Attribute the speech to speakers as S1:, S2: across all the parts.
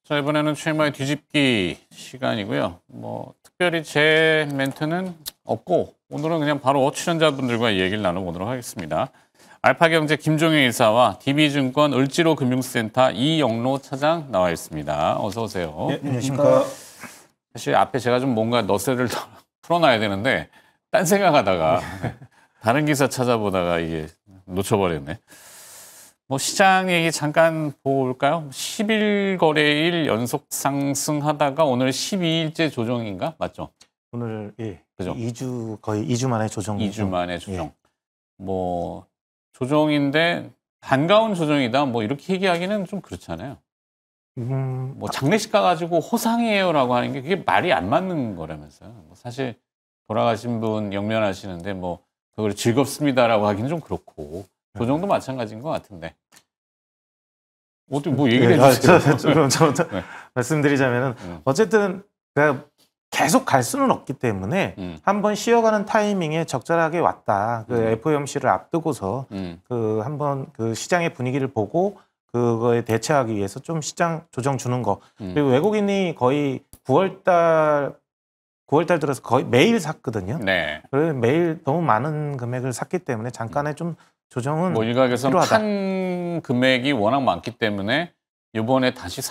S1: 자, 이번에는 최마의 뒤집기 시간이고요. 특별히 제 멘트는 없고 오늘은 그냥 바로 출연자분들과 얘기를 나눠보도록 하겠습니다. 알파경제 김종영 이사와 DB증권 을지로금융센터 이영로 차장 나와 있습니다. 어서 오세요.
S2: 네, 안녕하십니까.
S1: 사실 앞에 제가 좀 뭔가 너스를 풀어놔야 되는데 딴 생각하다가 다른 기사 찾아보다가 이게 놓쳐버렸네. 시장 얘기 잠깐 볼까요? 10일 거래일 연속 상승하다가 오늘 12일째 조정인가? 맞죠?
S2: 오늘
S1: 그죠?
S2: 2주 거의 2주 만에 조정.
S1: 2주 만에 조정. 조정인데 반가운 조정이다. 이렇게 얘기하기는 좀 그렇잖아요. 장례식 가가지고 호상이에요라고 하는 게 그게 말이 안 맞는 거라면서요. 사실 돌아가신 분 영면하시는데 그걸 즐겁습니다라고 하기는 좀 그렇고. 조정도 마찬가지인 것 같은데. 어떻게 얘기를 해주세요.
S2: 그럼 저 말씀드리자면은 어쨌든 계속 갈 수는 없기 때문에 한번 쉬어가는 타이밍에 적절하게 왔다. FOMC를 앞두고서 한번 시장의 분위기를 보고 그거에 대처하기 위해서 좀 시장 조정 주는 거. 그리고 외국인이 거의 9월 달 들어서 거의 매일 샀거든요.
S1: 네.
S2: 그래서 매일 너무 많은 금액을 샀기 때문에 잠깐의 좀 조정은
S1: 일각에서는 판 금액이 워낙 많기 때문에 이번에 다시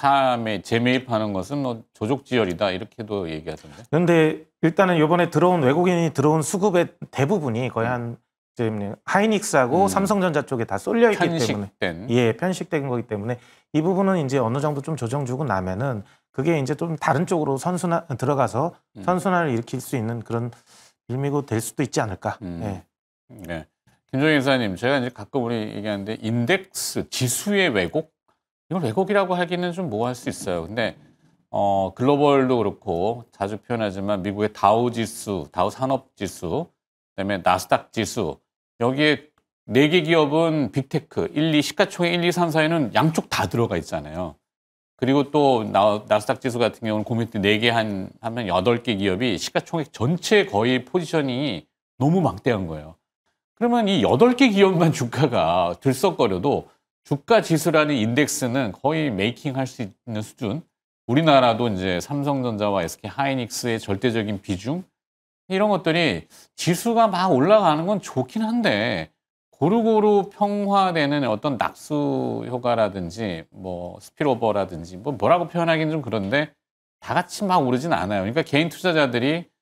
S1: 재매입하는 것은 조족지열이다 이렇게도 얘기하던데.
S2: 그런데 일단은 이번에 외국인이 들어온 수급의 대부분이 거의 하이닉스하고 삼성전자 쪽에 다 쏠려 있기 때문에 편식된 거기 때문에 이 부분은 이제 어느 정도 좀 조정 주고 나면은 그게 이제 좀 다른 쪽으로 들어가서 선순환을 일으킬 수 있는 그런 빌미고 될 수도 있지 않을까.
S1: 네. 김종인 이사님, 제가 이제 가끔 우리 얘기하는데 인덱스 지수의 왜곡 이걸 왜곡이라고 하기는 좀 할 수 있어요. 근데 글로벌도 그렇고 자주 표현하지만 미국의 다우 지수, 다우 산업 지수, 그다음에 나스닥 지수 여기에 4개 기업은 빅테크 1, 2 시가총액 1, 2, 3, 4에는 양쪽 다 들어가 있잖아요. 그리고 또 나스닥 지수 같은 경우는 고민대 4개 하면 8개 기업이 시가총액 전체 거의 포지션이 너무 막대한 거예요. 그러면 이 8개 기업만 주가가 들썩거려도 주가 지수라는 인덱스는 거의 메이킹할 수 있는 수준. 우리나라도 이제 삼성전자와 SK 하이닉스의 절대적인 비중 이런 것들이 지수가 막 올라가는 건 좋긴 한데 고루고루 평화되는 어떤 낙수 효과라든지 스피로버라든지 뭐라고 표현하기는 좀 그런데 다 같이 막 오르진 않아요. 그러니까 개인 투자자들이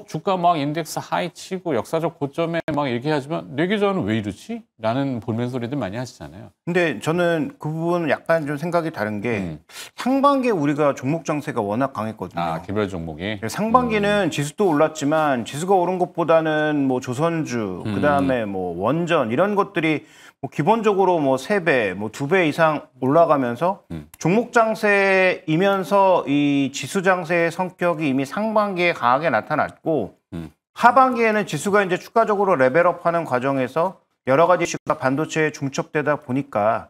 S1: 주가 막 인덱스 하이 치고 역사적 고점에 막 이렇게 하지만 내 계좌는 왜 이러지? 라는 볼멘 소리들 많이 하시잖아요.
S3: 근데 저는 그 부분은 약간 좀 생각이 다른 게 상반기에 우리가 종목 장세가 워낙 강했거든요.
S1: 개별 종목이.
S3: 상반기는 지수도 올랐지만 지수가 오른 것보다는 조선주, 그다음에 원전 이런 것들이 기본적으로 3배, 2배 이상 올라가면서 종목 장세이면서 이 지수 장세의 성격이 이미 상반기에 강하게 나타났고 하반기에는 지수가 이제 추가적으로 레벨업하는 과정에서 여러 가지 이슈가 반도체에 중첩되다 보니까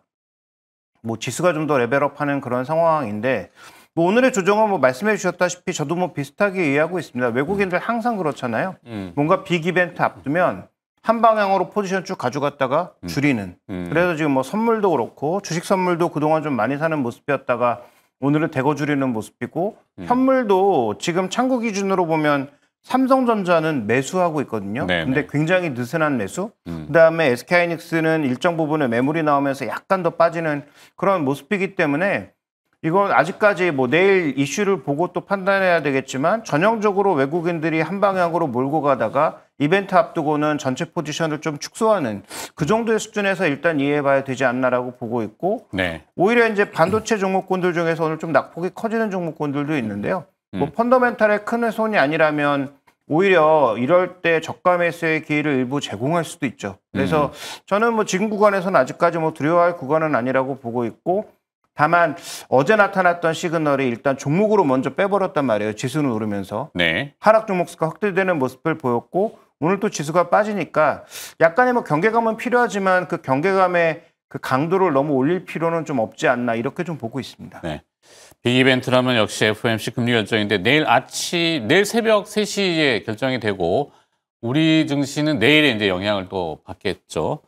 S3: 지수가 좀 더 레벨업하는 그런 상황인데 오늘의 조정은 말씀해 주셨다시피 저도 비슷하게 이해하고 있습니다. 외국인들 항상 그렇잖아요. 뭔가 빅 이벤트 앞두면 한 방향으로 포지션 쭉 가져갔다가 줄이는. 그래서 지금 선물도 그렇고 주식 선물도 그동안 좀 많이 사는 모습이었다가 오늘은 대거 줄이는 모습이고 현물도 지금 창구 기준으로 보면 삼성전자는 매수하고 있거든요. 근데 굉장히 느슨한 매수. 그다음에 SK하이닉스는 일정 부분의 매물이 나오면서 약간 더 빠지는 그런 모습이기 때문에 이건 아직까지 내일 이슈를 보고 또 판단해야 되겠지만 전형적으로 외국인들이 한 방향으로 몰고 가다가 이벤트 앞두고는 전체 포지션을 좀 축소하는 그 정도의 수준에서 일단 이해해봐야 되지 않나라고 보고 있고 오히려 이제 반도체 종목군들 중에서 오늘 좀 낙폭이 커지는 종목군들도 있는데요. 펀더멘탈의 큰 훼손이 아니라면 오히려 이럴 때 저가 매수의 기회를 일부 제공할 수도 있죠. 그래서 저는 지금 구간에서는 아직까지 두려워할 구간은 아니라고 보고 있고 다만 어제 나타났던 시그널이 일단 종목으로 먼저 빼버렸단 말이에요. 지수는 오르면서. 하락 종목 수가 확대되는 모습을 보였고 오늘 또 지수가 빠지니까 약간의 경계감은 필요하지만 그 경계감의 그 강도를 너무 올릴 필요는 좀 없지 않나 이렇게 좀 보고 있습니다.
S1: 빅 이벤트라면 역시 FOMC 금리 결정인데 내일 새벽 3시에 결정이 되고 우리 증시는 내일에 이제 영향을 또 받겠죠.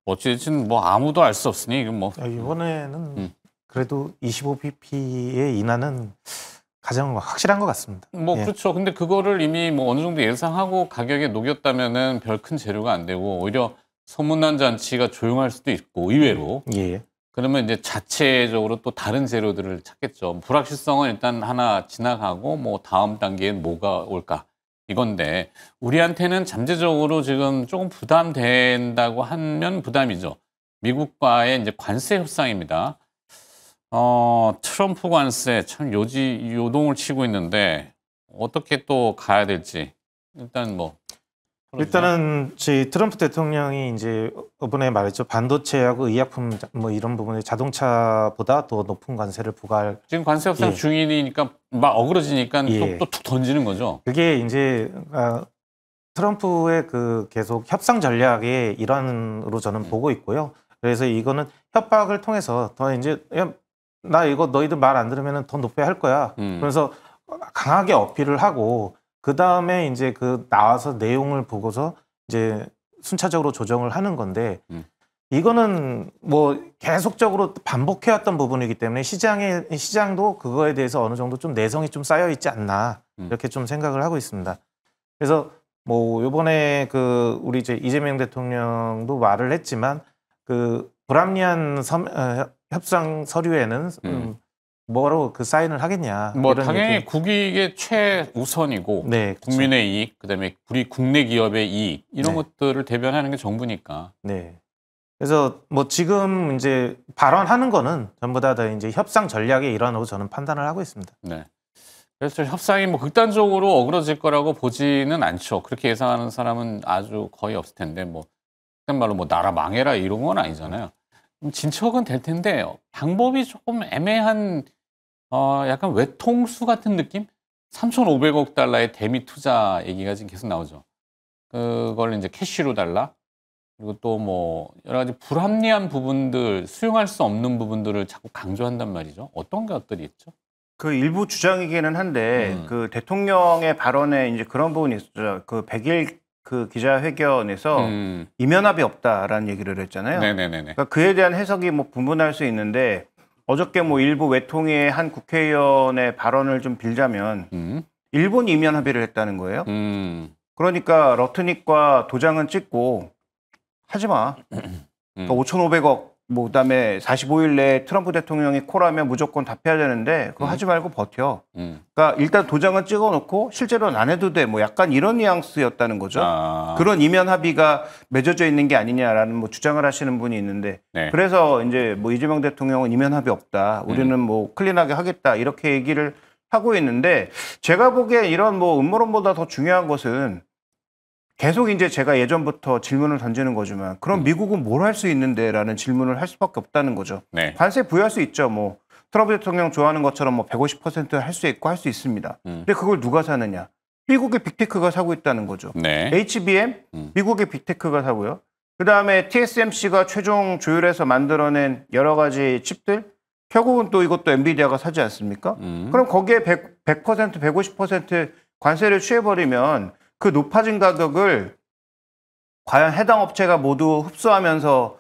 S1: 어찌됐든 아무도 알 수 없으니 이건
S2: 이번에는 그래도 25pp의 인하는 가장 확실한 것 같습니다.
S1: 뭐
S2: 예.
S1: 그렇죠. 근데 그거를 이미 뭐 어느 정도 예상하고 가격에 녹였다면은 별 큰 재료가 안 되고 오히려 소문난 잔치가 조용할 수도 있고 의외로
S2: 예.
S1: 그러면 이제 자체적으로 또 다른 재료들을 찾겠죠. 불확실성은 일단 하나 지나가고 뭐 다음 단계엔 뭐가 올까 이건데 우리한테는 잠재적으로 지금 조금 부담된다고 하면 부담이죠. 미국과의 이제 관세 협상입니다. 트럼프 관세 참 요동을 치고 있는데 어떻게 또 가야 될지 일단 뭐
S2: 일단은 저희 트럼프 대통령이 이제 이번에 말했죠. 반도체하고 의약품 뭐 이런 부분에 자동차보다 더 높은 관세를 부과할.
S1: 지금 관세 협상
S2: 예.
S1: 중이니까 막 어그러지니까
S2: 예.
S1: 또 툭 던지는 거죠.
S2: 그게 이제 트럼프의 그 계속 협상 전략의 일환으로 저는 보고 있고요. 그래서 이거는 협박을 통해서 더 이제 야, 나 이거 너희들 말 안 들으면 더 높게 할 거야. 그래서 강하게 어필을 하고 그 다음에 이제 그 나와서 내용을 보고서 이제 순차적으로 조정을 하는 건데 이거는 뭐 계속적으로 반복해왔던 부분이기 때문에 시장도 그거에 대해서 어느 정도 좀 내성이 좀 쌓여 있지 않나 이렇게 좀 생각을 하고 있습니다. 그래서 뭐 요번에 그 우리 이제 이재명 대통령도 말을 했지만 그 불합리한 협상 서류에는 뭐로 그 사인을 하겠냐.
S1: 뭐
S2: 이런
S1: 당연히
S2: 얘기.
S1: 국익의 최우선이고
S2: 네, 그렇죠.
S1: 국민의 이익, 그다음에 우리 국내 기업의 이익 이런
S2: 네.
S1: 것들을 대변하는 게 정부니까.
S2: 네. 그래서 뭐 지금 이제 발언하는 거는 전부 다 이제 협상 전략의 일환으로 저는 판단을 하고 있습니다.
S1: 네. 그래서 협상이 뭐 극단적으로 어그러질 거라고 보지는 않죠. 그렇게 예상하는 사람은 아주 거의 없을 텐데 뭐 그런 말로 뭐 나라 망해라 이런 건 아니잖아요. 진척은 될 텐데 방법이 조금 애매한 약간 외통수 같은 느낌? 3,500억 달러의 대미 투자 얘기가 지금 계속 나오죠. 그걸 이제 캐시로 달라. 그리고 또 뭐 여러 가지 불합리한 부분들, 수용할 수 없는 부분들을 자꾸 강조한단 말이죠. 어떤 것들이 있죠?
S3: 그 일부 주장이기는 한데 그 대통령의 발언에 이제 그런 부분이 있었죠. 그 100일 그 기자회견에서 이면합이 없다라는 얘기를 했잖아요.
S1: 네네네.
S3: 그러니까 그에 대한 해석이 뭐 분분할 수 있는데 어저께 뭐 일부 외통위의 한 국회의원의 발언을 좀 빌자면 일본이 이면 합의를 했다는 거예요. 그러니까 러트닉과 도장은 찍고 하지 마. 그러니까 5,500억 뭐 그다음에 45일 내에 트럼프 대통령이 콜하면 무조건 답해야 되는데 그거 하지 말고 버텨. 그러니까 일단 도장은 찍어놓고 실제로는 안 해도 돼. 뭐 약간 이런 뉘앙스였다는 거죠. 그런 이면 합의가 맺어져 있는 게 아니냐라는 뭐 주장을 하시는 분이 있는데
S1: 네.
S3: 그래서 이제 뭐 이재명 대통령은 이면 합의 없다. 우리는 뭐 클린하게 하겠다 이렇게 얘기를 하고 있는데 제가 보기에 이런 뭐 음모론보다 더 중요한 것은 계속 이제 제가 예전부터 질문을 던지는 거지만 그럼 미국은 뭘 할 수 있는데라는 질문을 할 수밖에 없다는 거죠.
S1: 네.
S3: 관세 부여할 수 있죠. 뭐 트럼프 대통령 좋아하는 것처럼 뭐 150% 할 수 있고 할 수 있습니다. 근데 그걸 누가 사느냐? 미국의 빅테크가 사고 있다는 거죠.
S1: 네.
S3: HBM 미국의 빅테크가 사고요. 그다음에 TSMC가 최종 조율해서 만들어낸 여러 가지 칩들 결국은 또 이것도 엔비디아가 사지 않습니까? 그럼 거기에 100%, 150% 관세를 취해버리면 그 높아진 가격을 과연 해당 업체가 모두 흡수하면서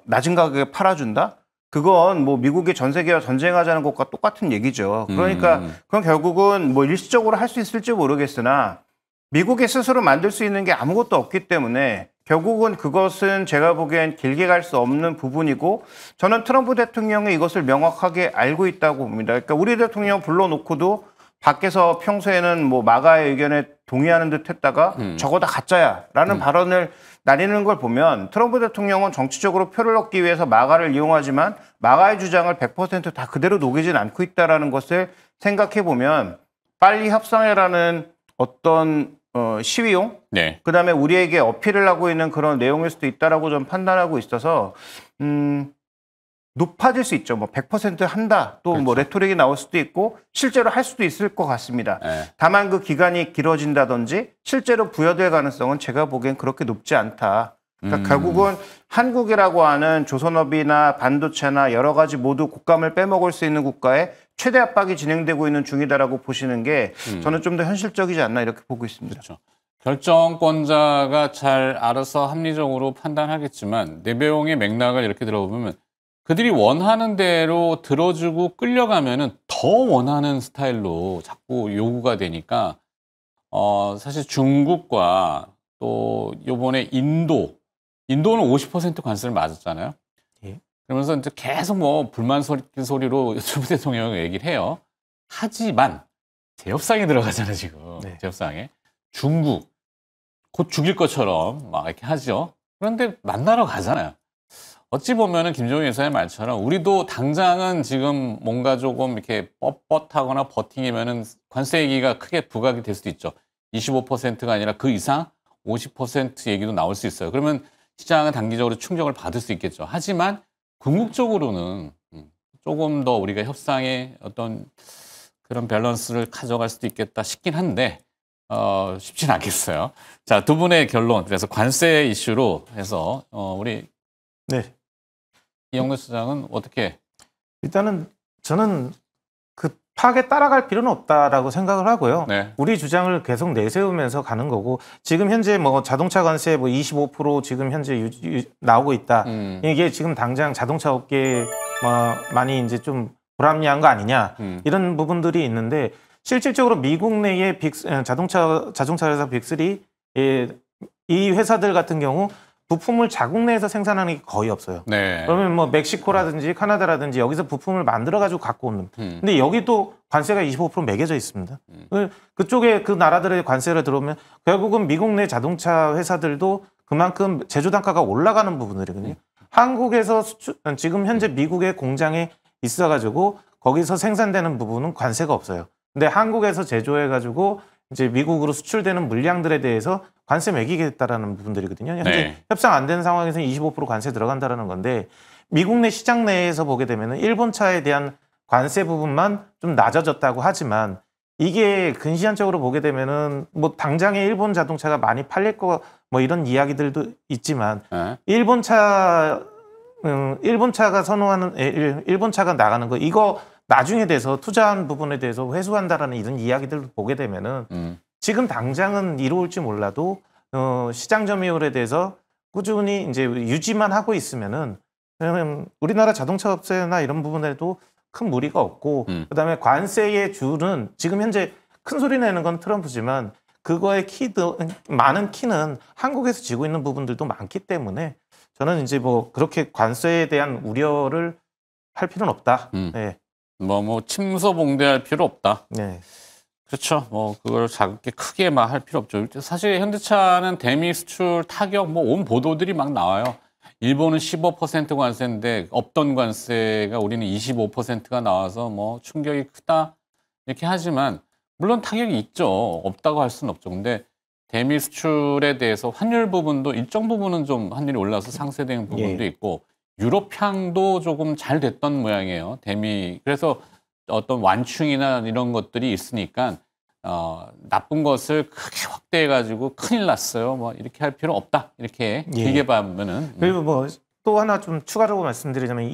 S3: 낮은 가격에 팔아준다? 그건 뭐 미국이 전 세계와 전쟁하자는 것과 똑같은 얘기죠. 그러니까 그건 결국은 뭐 일시적으로 할 수 있을지 모르겠으나 미국이 스스로 만들 수 있는 게 아무것도 없기 때문에 결국은 그것은 제가 보기엔 길게 갈 수 없는 부분이고 저는 트럼프 대통령이 이것을 명확하게 알고 있다고 봅니다. 그러니까 우리 대통령 불러놓고도 밖에서 평소에는 뭐 마가의 의견에 동의하는 듯 했다가 저거 다 가짜야라는 발언을 나뉘는 걸 보면 트럼프 대통령은 정치적으로 표를 얻기 위해서 마가를 이용하지만 마가의 주장을 100% 다 그대로 녹이진 않고 있다는 것을 생각해 보면 빨리 협상해라는 어떤 시위용,
S1: 네.
S3: 그다음에 우리에게 어필을 하고 있는 그런 내용일 수도 있다라고 좀 판단하고 있어서 높아질 수 있죠. 뭐 100% 한다. 또 뭐
S1: 그렇죠.
S3: 레토릭이 나올 수도 있고 실제로 할 수도 있을 것 같습니다.
S1: 네.
S3: 다만 그 기간이 길어진다든지 실제로 부여될 가능성은 제가 보기엔 그렇게 높지 않다. 그러니까 결국은 한국이라고 하는 조선업이나 반도체나 여러 가지 모두 곡감을 빼먹을 수 있는 국가에 최대 압박이 진행되고 있는 중이다라고 보시는 게 저는 좀 더 현실적이지 않나 이렇게 보고 있습니다.
S1: 그렇죠. 결정권자가 잘 알아서 합리적으로 판단하겠지만 내병의 맥락을 이렇게 들어보면 그들이 원하는 대로 들어주고 끌려가면은 더 원하는 스타일로 자꾸 요구가 되니까 사실 중국과 또 요번에 인도는 50% 관세를 맞았잖아요.
S2: 예.
S1: 그러면서 이제 계속 뭐 불만 소리로 트럼프 대통령이 얘기를 해요. 하지만 제협상에 들어가잖아요, 지금.
S2: 네.
S1: 제협상에. 중국 곧 죽일 것처럼 막 이렇게 하죠. 그런데 만나러 가잖아요. 어찌 보면은 김종인 회사의 말처럼 우리도 당장은 지금 뭔가 조금 이렇게 뻣뻣하거나 버팅이면은 관세 얘기가 크게 부각이 될 수도 있죠. 25%가 아니라 그 이상 50% 얘기도 나올 수 있어요. 그러면 시장은 단기적으로 충격을 받을 수 있겠죠. 하지만 궁극적으로는 조금 더 우리가 협상의 어떤 그런 밸런스를 가져갈 수도 있겠다 싶긴 한데 쉽진 않겠어요. 자, 두 분의 결론. 그래서 관세 이슈로 해서 우리
S2: 네.
S1: 이영래 수장은 어떻게?
S2: 일단은 저는 급하게 따라갈 필요는 없다라고 생각을 하고요.
S1: 네.
S2: 우리 주장을 계속 내세우면서 가는 거고 지금 현재 뭐 자동차 관세 뭐 25% 지금 현재 나오고 있다. 이게 지금 당장 자동차 업계에 많이 이제 좀 불합리한 거 아니냐 이런 부분들이 있는데 실질적으로 미국 내의 자동차 회사 빅3 이 회사들 같은 경우 부품을 자국 내에서 생산하는 게 거의 없어요.
S1: 네.
S2: 그러면 뭐 멕시코라든지 카나다라든지 여기서 부품을 만들어 가지고 갖고 오는. 근데 여기도 관세가 25% 매겨져 있습니다. 그쪽에 그 나라들의 관세를 들어오면 결국은 미국 내 자동차 회사들도 그만큼 제조 단가가 올라가는 부분들이거든요. 한국에서 지금 현재 미국의 공장에 있어 가지고 거기서 생산되는 부분은 관세가 없어요. 근데 한국에서 제조해 가지고 이제 미국으로 수출되는 물량들에 대해서 관세 매기겠다라는 부분들이거든요. 현재
S1: 네.
S2: 협상 안 된 상황에서는 25% 관세 들어간다라는 건데 미국 내 시장 내에서 보게 되면은 일본 차에 대한 관세 부분만 좀 낮아졌다고 하지만 이게 근시안적으로 보게 되면은 뭐 당장에 일본 자동차가 많이 팔릴 거 뭐 이런 이야기들도 있지만 일본 차가 선호하는 일본 차가 나가는 거 이거 나중에 돼서 투자한 부분에 대해서 회수한다라는 이런 이야기들을 보게 되면은 지금 당장은 이루어질지 몰라도 시장 점유율에 대해서 꾸준히 이제 유지만 하고 있으면은 우리나라 자동차 업체나 이런 부분에도 큰 무리가 없고 그다음에 관세의 줄은 지금 현재 큰 소리 내는 건 트럼프지만 그거의 많은 키는 한국에서 지고 있는 부분들도 많기 때문에 저는 이제 뭐 그렇게 관세에 대한 우려를 할 필요는 없다. 네.
S1: 뭐 침소봉대할 필요 없다.
S2: 네.
S1: 그렇죠. 뭐 그걸 작게 크게 막 할 필요 없죠. 사실 현대차는 대미 수출 타격 뭐 온 보도들이 막 나와요. 일본은 15% 관세인데 없던 관세가 우리는 25%가 나와서 뭐 충격이 크다 이렇게 하지만 물론 타격이 있죠. 없다고 할 수는 없죠. 근데 대미 수출에 대해서 환율 부분도 일정 부분은 좀 환율이 올라서 상쇄된 부분도 있고 유럽향도 조금 잘 됐던 모양이에요. 대미. 그래서 어떤 완충이나 이런 것들이 있으니까 나쁜 것을 크게 확대해가지고 큰일 났어요. 뭐 이렇게 할 필요 없다. 이렇게 길게 보면은.
S2: 그리고 뭐 또 하나 좀 추가적으로 말씀드리자면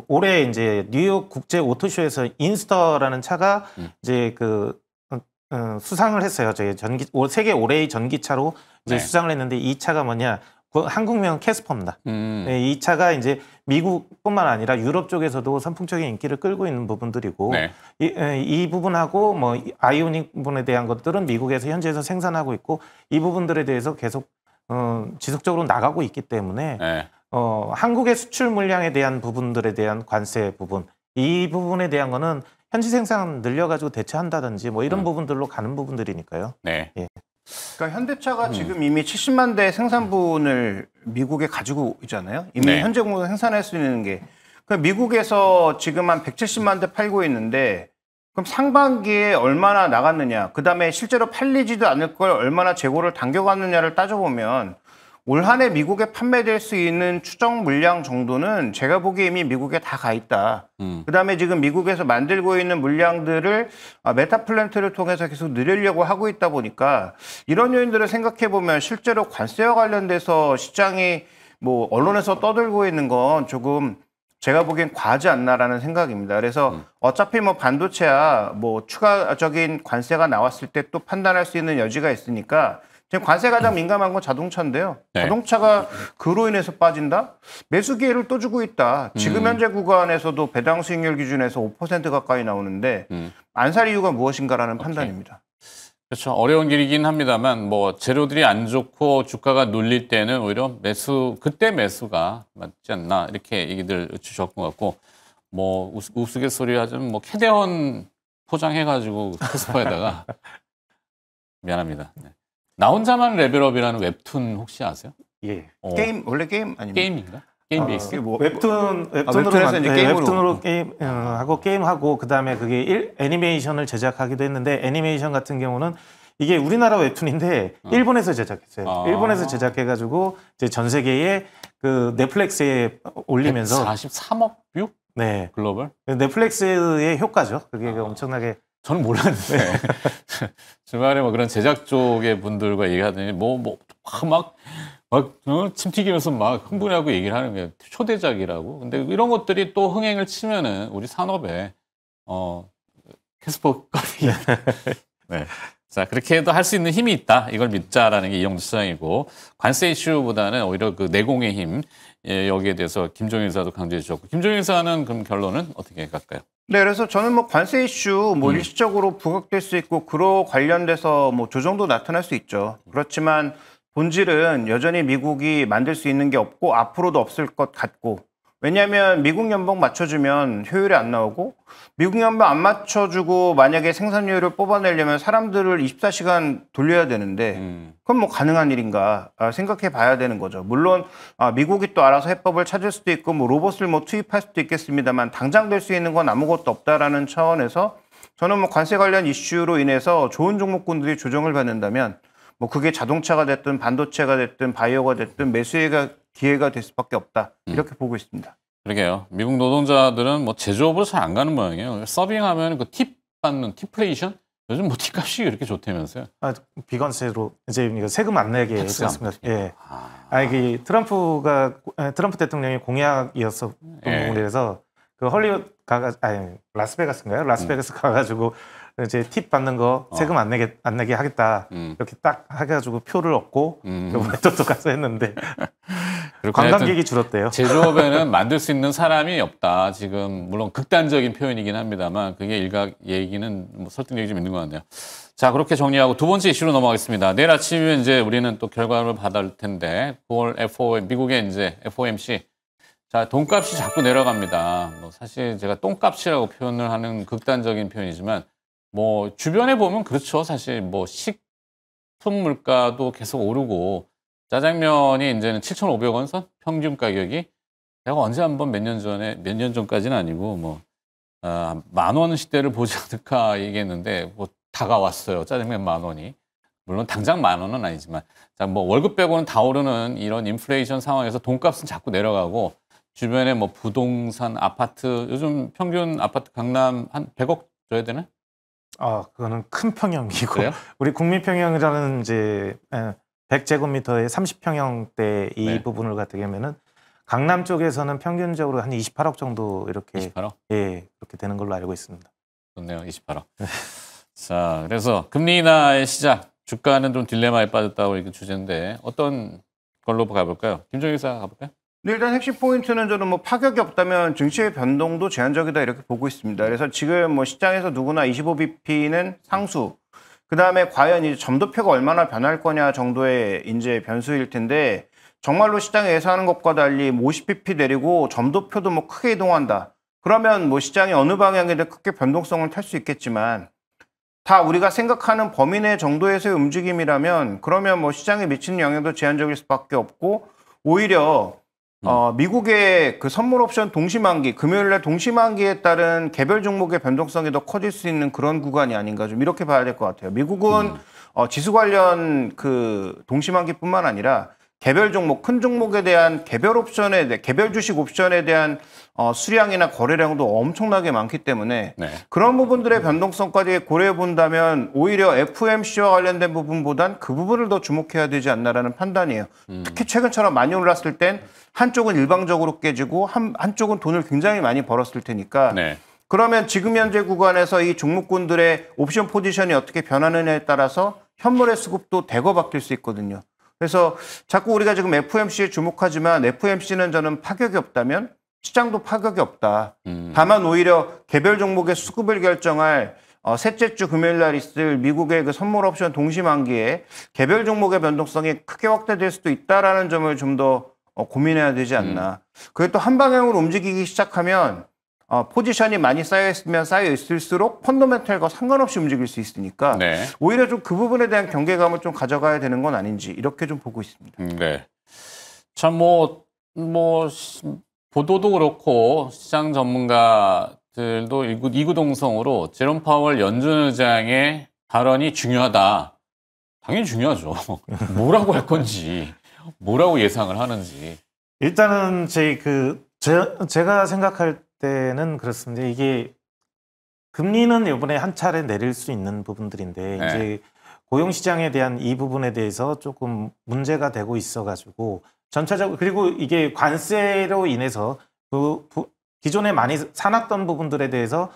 S2: 올해 이제 뉴욕 국제 오토쇼에서 인스터라는 차가 이제 수상을 했어요. 저희 세계 올해의 전기차로 이제 수상을 했는데 이 차가 뭐냐? 한국명은 캐스퍼입니다. 이 차가 이제 미국뿐만 아니라 유럽 쪽에서도 선풍적인 인기를 끌고 있는 부분들이고 이 부분하고 뭐 아이오닉 부분에 대한 것들은 미국에서 현지에서 생산하고 있고 이 부분들에 대해서 계속 지속적으로 나가고 있기 때문에 한국의 수출 물량에 대한 부분들에 대한 관세 부분 이 부분에 대한 거는 현지 생산 늘려가지고 대체한다든지 뭐 이런 부분들로 가는 부분들이니까요.
S1: 네.
S2: 예.
S3: 그러니까 현대차가 지금 이미 70만 대 생산분을 미국에 가지고 있잖아요. 이미 현재 공장 생산할 수 있는 게. 그러니까 미국에서 지금 한 170만 대 팔고 있는데 그럼 상반기에 얼마나 나갔느냐, 그다음에 실제로 팔리지도 않을 걸 얼마나 재고를 당겨갔느냐를 따져보면 올 한 해 미국에 판매될 수 있는 추정 물량 정도는 제가 보기에 이미 미국에 다 가 있다. 그다음에 지금 미국에서 만들고 있는 물량들을 메타 플랜트를 통해서 계속 늘리려고 하고 있다 보니까 이런 요인들을 생각해 보면 실제로 관세와 관련돼서 시장이 뭐 언론에서 떠들고 있는 건 조금 제가 보기엔 과하지 않나라는 생각입니다. 그래서 어차피 뭐 반도체야 뭐 추가적인 관세가 나왔을 때 또 판단할 수 있는 여지가 있으니까 지금 관세 가장 민감한 건 자동차인데요.
S1: 네.
S3: 자동차가 그로 인해서 빠진다? 매수 기회를 또 주고 있다. 지금 현재 구간에서도 배당 수익률 기준에서 5% 가까이 나오는데 안 살 이유가 무엇인가라는 판단입니다.
S1: 그렇죠. 어려운 길이긴 합니다만 뭐 재료들이 안 좋고 주가가 눌릴 때는 오히려 그때 매수가 맞지 않나 이렇게 얘기들 주셨던 것 같고 뭐 우스갯소리 하자면 뭐 캐대헌 포장해가지고 캐스퍼에다가 미안합니다. 네. 나 혼자만 레벨업이라는 웹툰 혹시 아세요?
S2: 예.
S3: 게임 원래 게임 아닙니까?
S1: 게임인가? 게임 베이스?
S3: 웹툰에서 이제 게임으로
S2: 게임 하고 게임하고 그다음에 그게 애니메이션을 제작하기도 했는데 애니메이션 같은 경우는 이게 우리나라 웹툰인데 일본에서 제작했어요. 일본에서 제작해가지고 이제 전 세계에 그 넷플릭스에 올리면서
S1: 43억 뷰?
S2: 네.
S1: 글로벌?
S2: 넷플릭스의 효과죠. 그게 엄청나게
S1: 저는 몰랐는데 주말에 뭐 그런 제작 쪽의 분들과 얘기하더니 침 튀기면서 막 흥분하고 얘기를 하는 게 초대작이라고. 근데 이런 것들이 또 흥행을 치면은 우리 산업에 캐스퍼까지 네. 자, 그렇게 해도 할 수 있는 힘이 있다. 이걸 믿자라는 게 이영주 시장이고 관세 이슈보다는 오히려 그 내공의 힘 여기에 대해서 김종인 의사도 강조해 주셨고 김종인 의사는 그럼 결론은 어떻게 갈까요?
S3: 네, 그래서 저는 뭐 관세 이슈 일시적으로 부각될 수 있고 그로 관련돼서 뭐 조정도 나타날 수 있죠. 그렇지만 본질은 여전히 미국이 만들 수 있는 게 없고 앞으로도 없을 것 같고 왜냐하면 미국 연봉 맞춰주면 효율이 안 나오고 미국 연봉 안 맞춰주고 만약에 생산료를 뽑아내려면 사람들을 24시간 돌려야 되는데 그건 뭐 가능한 일인가 생각해 봐야 되는 거죠. 물론 미국이 또 알아서 해법을 찾을 수도 있고 뭐 로봇을 뭐 투입할 수도 있겠습니다만 당장 될 수 있는 건 아무것도 없다라는 차원에서 저는 뭐 관세 관련 이슈로 인해서 좋은 종목군들이 조정을 받는다면 뭐 그게 자동차가 됐든 반도체가 됐든 바이오가 됐든 매수의 기회가 될 수밖에 없다. 이렇게 보고 있습니다.
S1: 그러게요. 미국 노동자들은 뭐 제조업으로 잘 안 가는 모양이에요. 서빙하면 그 팁 받는 팁플레이션? 요즘 뭐 팁값이 이렇게 좋다면서요?
S2: 비관세로 이제 세금 안 내게 했지 않습니까? 예. 이게 트럼프 대통령의 공약이었었던 부분이라서 그 헐리우드 라스베가스인가요? 라스베가스 가가지고 이제 팁 받는 거 세금 안 내게 하겠다 이렇게 딱 해가지고 표를 얻고 이번에 또 가서 했는데 관광객이 줄었대요.
S1: 제조업에는 만들 수 있는 사람이 없다. 지금 물론 극단적인 표현이긴 합니다만 그게 일각 얘기는 뭐 설득력이 좀 있는 것 같네요. 자, 그렇게 정리하고 두 번째 이슈로 넘어가겠습니다. 내일 아침에 이제 우리는 또 결과를 받을 텐데 9월 미국의 이제 FOMC 자, 돈값이 자꾸 내려갑니다. 뭐 사실 제가 똥값이라고 표현을 하는 극단적인 표현이지만 뭐 주변에 보면 그렇죠. 사실 뭐 식품 물가도 계속 오르고 짜장면이 이제는 7,500원 선 평균 가격이 제가 언제 한번 몇 년 전까지는 아니고 뭐 10,000원 시대를 보지 않을까 얘기했는데 뭐 다가왔어요. 짜장면 10,000원이. 물론 당장 10,000원은 아니지만 자, 뭐 월급 빼고는 다 오르는 이런 인플레이션 상황에서 돈값은 자꾸 내려가고 주변에 뭐 부동산 아파트 요즘 평균 아파트 강남 한 100억 줘야 되나?
S2: 그거는 큰 평형이고
S1: 그래요?
S2: 우리 국민평형이라는 이제 100제곱미터의 30평형대 이 부분을 갖게 하면은 강남 쪽에서는 평균적으로 한 28억 정도 이렇게
S1: 28억?
S2: 예, 그렇게 되는 걸로 알고 있습니다.
S1: 좋네요. 28억. 자, 그래서 금리 인하의 시작. 주가는 좀 딜레마에 빠졌다고 이렇게 주제인데 어떤 걸로 가볼까요? 김종인 기자 가볼까요?
S3: 네, 일단 핵심 포인트는 저는 뭐 파격이 없다면 증시의 변동도 제한적이다 이렇게 보고 있습니다. 그래서 지금 뭐 시장에서 누구나 25bp는 상수, 그 다음에 과연 이제 점도표가 얼마나 변할 거냐 정도의 이제 변수일 텐데 정말로 시장에 예상하는 것과 달리 50bp 내리고 점도표도 뭐 크게 이동한다. 그러면 뭐 시장이 어느 방향이든 크게 변동성을 탈 수 있겠지만 다 우리가 생각하는 범위 내 정도에서의 움직임이라면 그러면 뭐 시장에 미치는 영향도 제한적일 수밖에 없고 오히려 미국의 그 선물 옵션 동시만기, 금요일날 동시만기에 따른 개별 종목의 변동성이 더 커질 수 있는 그런 구간이 아닌가 좀 이렇게 봐야 될 것 같아요. 미국은 지수 관련 그 동시만기뿐만 아니라 개별 종목, 큰 종목에 대한 개별 주식 옵션에 대한 수량이나 거래량도 엄청나게 많기 때문에 그런 부분들의 변동성까지 고려해 본다면 오히려 FOMC와 관련된 부분보단 그 부분을 더 주목해야 되지 않나라는 판단이에요. 특히 최근처럼 많이 올랐을 땐 한쪽은 일방적으로 깨지고 한쪽은 돈을 굉장히 많이 벌었을 테니까 그러면 지금 현재 구간에서 이 종목군들의 옵션 포지션이 어떻게 변하느냐에 따라서 현물의 수급도 대거 바뀔 수 있거든요. 그래서 자꾸 우리가 지금 FOMC에 주목하지만 FOMC는 저는 파격이 없다면 시장도 파격이 없다. 다만 오히려 개별 종목의 수급을 결정할 셋째 주 금요일 날 있을 미국의 그 선물 옵션 동시 만기에 개별 종목의 변동성이 크게 확대될 수도 있다라는 점을 좀 더 고민해야 되지 않나. 그게 또 한 방향으로 움직이기 시작하면 포지션이 많이 쌓여있으면 쌓여있을수록 펀더멘털과 상관없이 움직일 수 있으니까
S1: 네.
S3: 오히려 좀 그 부분에 대한 경계감을 좀 가져가야 되는 건 아닌지 이렇게 좀 보고 있습니다.
S1: 네. 참 보도도 그렇고 시장 전문가들도 이구동성으로 제롬 파월 연준 의장의 발언이 중요하다. 당연히 중요하죠. 뭐라고 할 건지, 뭐라고 예상을 하는지.
S2: 일단은 제가 생각할 때는 그렇습니다. 이게 금리는 이번에 한 차례 내릴 수 있는 부분들인데
S1: 네.
S2: 이제 고용 시장에 대한 이 부분에 대해서 조금 문제가 되고 있어가지고 전체적으로 그리고 이게 관세로 인해서 기존에 많이 사놨던 부분들에 대해서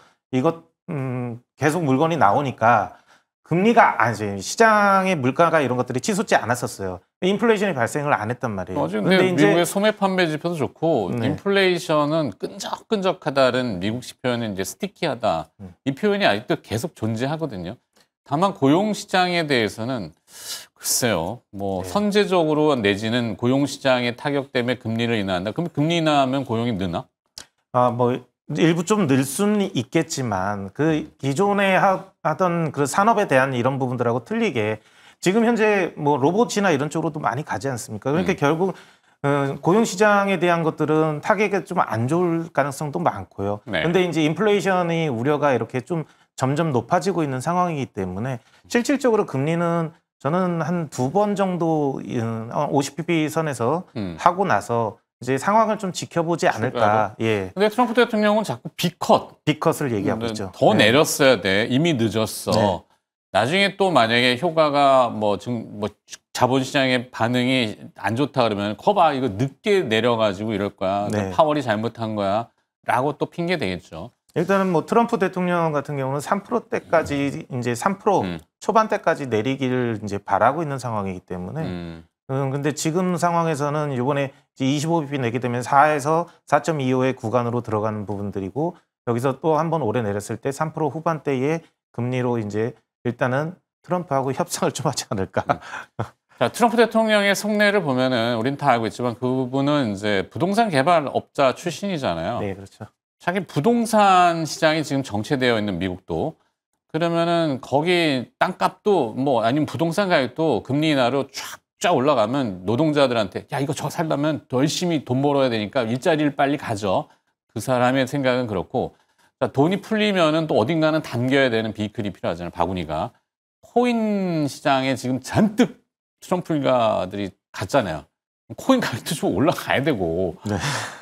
S2: 계속 물건이 나오니까 금리가 아니지 시장의 물가가 이런 것들이 치솟지 않았었어요. 인플레이션이 발생을 안 했단 말이에요.
S1: 근데 미국의 소매 판매 지표도 좋고
S2: 네.
S1: 인플레이션은 끈적끈적하다는 미국식 표현은 이제 스티키하다. 이 표현이 아직도 계속 존재하거든요. 다만 고용 시장에 대해서는 글쎄요. 뭐
S2: 네.
S1: 선제적으로 내지는 고용 시장의 타격 때문에 금리를 인하한다. 그럼 금리 인하하면 고용이 느나?
S2: 일부 좀 늘 수는 있겠지만 그 기존에 하던 그 산업에 대한 이런 부분들하고 틀리게 지금 현재 뭐 로봇이나 이런 쪽으로도 많이 가지 않습니까? 그러니까 결국 고용 시장에 대한 것들은 타격이 좀 안 좋을 가능성도 많고요.
S1: 네.
S2: 근데 이제 인플레이션이 우려가 이렇게 좀 점점 높아지고 있는 상황이기 때문에 실질적으로 금리는 저는 한 2번 정도 50bp 선에서 하고 나서 이제 상황을 좀 지켜보지 않을까. 예.
S1: 근데 트럼프 대통령은 자꾸
S2: B컷을 얘기하고 있죠.
S1: 더 내렸어야 돼. 이미 늦었어.
S2: 네.
S1: 나중에 또 만약에 효과가 자본시장의 반응이 안 좋다 그러면 거봐 이거 늦게 내려가지고 이럴 거야.
S2: 네.
S1: 파월이 잘못한 거야. 라고 또 핑계 대겠죠.
S2: 일단은 뭐 트럼프 대통령 같은 경우는 3%대까지 이제 3% 초반대까지 내리기를 이제 바라고 있는 상황이기 때문에 근데 지금 상황에서는 이번에 25bp 내게 되면 4에서 4.25의 구간으로 들어가는 부분들이고 여기서 또 한 번 오래 내렸을 때 3% 후반대의 금리로 이제 일단은 트럼프하고 협상을 좀 하지 않을까.
S1: 자, 트럼프 대통령의 속내를 보면은 우린 다 알고 있지만 그분은 이제 부동산 개발업자 출신이잖아요.
S2: 네, 그렇죠.
S1: 자기 부동산 시장이 지금 정체되어 있는 미국도 그러면은 거기 땅값도 아니면 부동산 가격도 금리 인하로 쫙 올라가면 노동자들한테 야 이거 저 살려면 더 열심히 돈 벌어야 되니까 일자리를 빨리 가져. 그 사람의 생각은 그렇고 자, 돈이 풀리면은 또 어딘가는 담겨야 되는 비클이 필요하잖아요. 바구니가. 코인 시장에 지금 잔뜩 트럼프 일가들이 갔잖아요. 코인 가격도 좀 올라가야 되고.
S2: 네.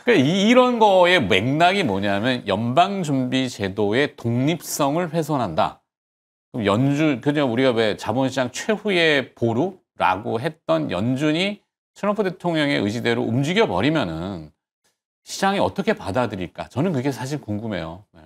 S1: 그러니까 이런 거의 맥락이 뭐냐면 연방준비제도의 독립성을 훼손한다. 그럼 그냥 우리가 왜 자본시장 최후의 보루라고 했던 연준이 트럼프 대통령의 의지대로 움직여버리면은 시장이 어떻게 받아들일까? 저는 그게 사실 궁금해요. 네.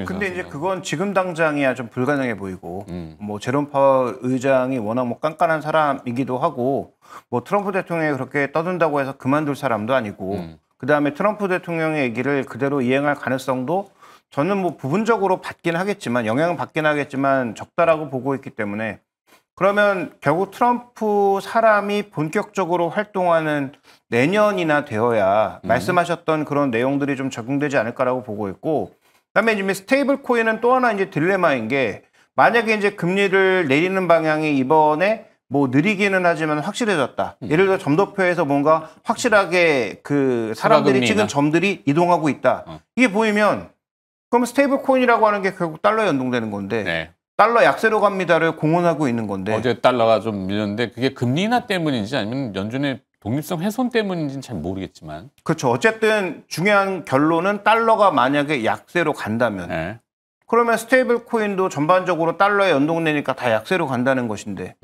S3: 근데 이제 그건 지금 당장이야 좀 불가능해 보이고 뭐 제롬 파월 의장이 워낙 뭐 깐깐한 사람이기도 하고 뭐 트럼프 대통령이 그렇게 떠든다고 해서 그만둘 사람도 아니고 그다음에 트럼프 대통령의 얘기를 그대로 이행할 가능성도 저는 뭐 부분적으로 받긴 하겠지만 영향은 받긴 하겠지만 적다라고 보고 있기 때문에 그러면 결국 트럼프 사람이 본격적으로 활동하는 내년이나 되어야 말씀하셨던 그런 내용들이 좀 적용되지 않을까라고 보고 있고 그다음에 이제 스테이블 코인은 또 하나 이제 딜레마인 게 만약에 이제 금리를 내리는 방향이 이번에 뭐 느리기는 하지만 확실해졌다. 예를 들어 점도표에서 뭔가 확실하게 그 사람들이 찍은 점들이 이동하고 있다. 이게 보이면 그럼 스테이블 코인이라고 하는 게 결국 달러에 연동되는 건데
S1: 네.
S3: 달러 약세로 갑니다를 공언하고 있는 건데
S1: 어제 달러가 좀 밀렸는데 그게 금리 인하 때문인지 아니면 연준의 독립성 훼손 때문인지는 잘 모르겠지만
S3: 그렇죠. 어쨌든 중요한 결론은 달러가 만약에 약세로 간다면
S1: 네.
S3: 그러면 스테이블 코인도 전반적으로 달러에 연동되니까 다 약세로 간다는 것인데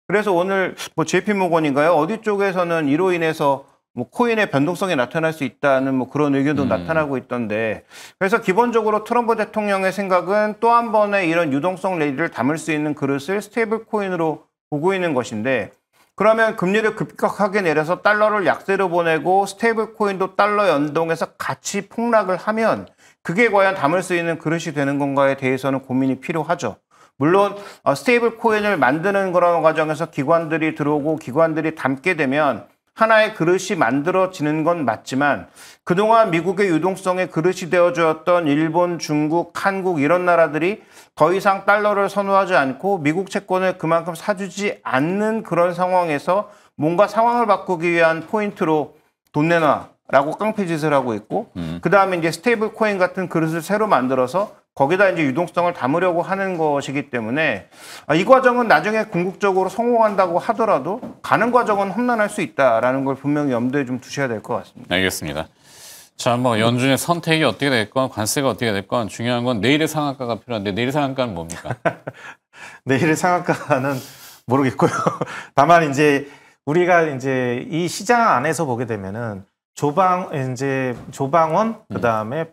S3: 그래서 오늘 뭐 JP 모건인가요? 어디 쪽에서는 이로 인해서 뭐 코인의 변동성이 나타날 수 있다는 뭐 그런 의견도 나타나고 있던데, 그래서 기본적으로 트럼프 대통령의 생각은 또 한 번의 이런 유동성 랠리를 담을 수 있는 그릇을 스테이블 코인으로 보고 있는 것인데, 그러면 금리를 급격하게 내려서 달러를 약세로 보내고 스테이블 코인도 달러 연동해서 같이 폭락을 하면 그게 과연 담을 수 있는 그릇이 되는 건가에 대해서는 고민이 필요하죠. 물론 스테이블 코인을 만드는 그런 과정에서 기관들이 들어오고 기관들이 담게 되면 하나의 그릇이 만들어지는 건 맞지만, 그동안 미국의 유동성의 그릇이 되어주었던 일본, 중국, 한국 이런 나라들이 더 이상 달러를 선호하지 않고 미국 채권을 그만큼 사주지 않는 그런 상황에서 뭔가 상황을 바꾸기 위한 포인트로 돈 내놔라고 깡패짓을 하고 있고, 그 다음에 이제 스테이블 코인 같은 그릇을 새로 만들어서 거기다 이제 유동성을 담으려고 하는 것이기 때문에 이 과정은 나중에 궁극적으로 성공한다고 하더라도 가는 과정은 험난할 수 있다라는 걸 분명히 염두에 좀 두셔야 될 것 같습니다.
S1: 알겠습니다. 자, 뭐 연준의 선택이 어떻게 됐건 관세가 어떻게 됐건 중요한 건 내일의 상한가가 필요한데 내일의 상한가는 뭡니까?
S2: 내일의 상한가는 모르겠고요. 다만 이제 우리가 이제 이 시장 안에서 보게 되면은 조방원, 그다음에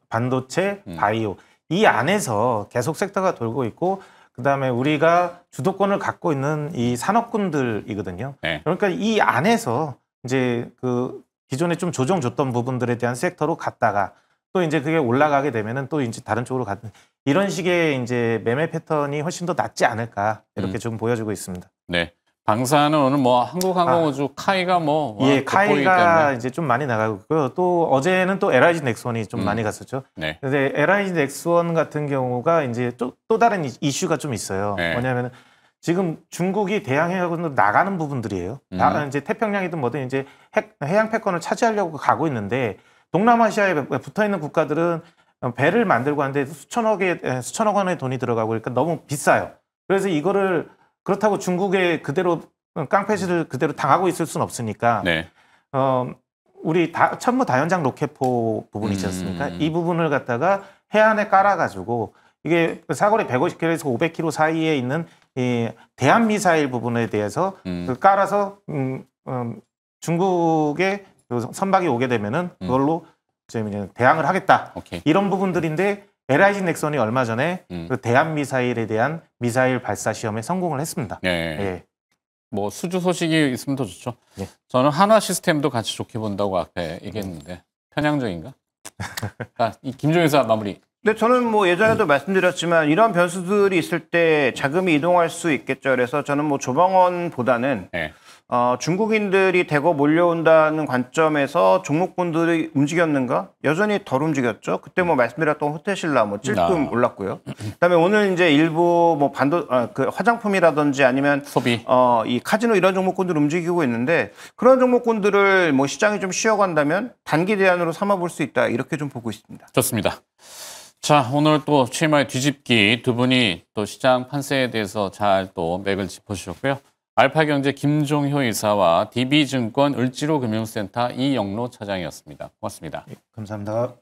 S2: 반도체, 바이오 이 안에서 계속 섹터가 돌고 있고, 그다음에 우리가 주도권을 갖고 있는 이 산업군들이거든요.
S1: 네.
S2: 그러니까 이 안에서 이제 그 기존에 좀 조정 줬던 부분들에 대한 섹터로 갔다가 또 이제 그게 올라가게 되면은 또 이제 다른 쪽으로 가는 이런 식의 이제 매매 패턴이 훨씬 더 낫지 않을까 이렇게 좀 보여지고 있습니다.
S1: 네. 방사는 오늘 뭐 한국항공우주 카이가 뭐
S2: 예, 카이가 이제 좀 많이 나가고 있고요. 또 어제는 또 LIG 넥스원이 좀 많이 갔었죠.
S1: 네.
S2: 근데 LIG 넥스원 같은 경우가 이제 또 다른 이슈가 좀 있어요.
S1: 네.
S2: 뭐냐면은 지금 중국이 대양해역으로 나가는 부분들이에요. 다 이제 태평양이든 뭐든 이제 해양 패권을 차지하려고 가고 있는데, 동남아시아에 붙어 있는 국가들은 배를 만들고 하는데 수천억 원의 돈이 들어가고 그러니까 너무 비싸요. 그래서 이거를 그렇다고 중국에 그대로 깡패짓을 그대로 당하고 있을 수는 없으니까
S1: 네.
S2: 우리 천무 다연장 로켓포 부분 있지 않습니까? 이 부분을 갖다가 해안에 깔아가지고 이게 사거리 150km에서 500km 사이에 있는 이 대한 미사일 부분에 대해서 깔아서 중국의 선박이 오게 되면은 그걸로 이제 대항을 하겠다.
S1: 오케이.
S2: 이런 부분들인데 LIG 넥슨이 얼마 전에 그 대한 미사일에 대한 미사일 발사 시험에 성공을 했습니다.
S1: 네.
S2: 예.
S1: 뭐 수주 소식이 있으면 더 좋죠.
S2: 네.
S1: 저는 한화 시스템도 같이 좋게 본다고 앞에 얘기했는데 편향적인가? 자, 이 김종인 사 마무리.
S3: 네, 저는 뭐 예전에도 말씀드렸지만 이런 변수들이 있을 때 자금이 이동할 수 있겠죠. 그래서 저는 뭐 조방원보다는
S1: 네.
S3: 중국인들이 대거 몰려온다는 관점에서 종목군들이 움직였는가? 여전히 덜 움직였죠. 그때 뭐 말씀드렸던 호텔신라 뭐 찔끔 올랐고요. 그다음에 오늘 이제 일부 뭐 그 화장품이라든지 아니면
S1: 소비,
S3: 이 카지노 이런 종목군들 움직이고 있는데, 그런 종목군들을 뭐 시장이 좀 쉬어간다면 단기 대안으로 삼아볼 수 있다, 이렇게 좀 보고 있습니다.
S1: 좋습니다. 자, 오늘 또 최마의 뒤집기 두 분이 또 시장 판세에 대해서 잘 또 맥을 짚어주셨고요. 알파경제 김종효 이사와 DB증권 을지로금융센터 이영로 차장이었습니다. 고맙습니다.
S2: 감사합니다.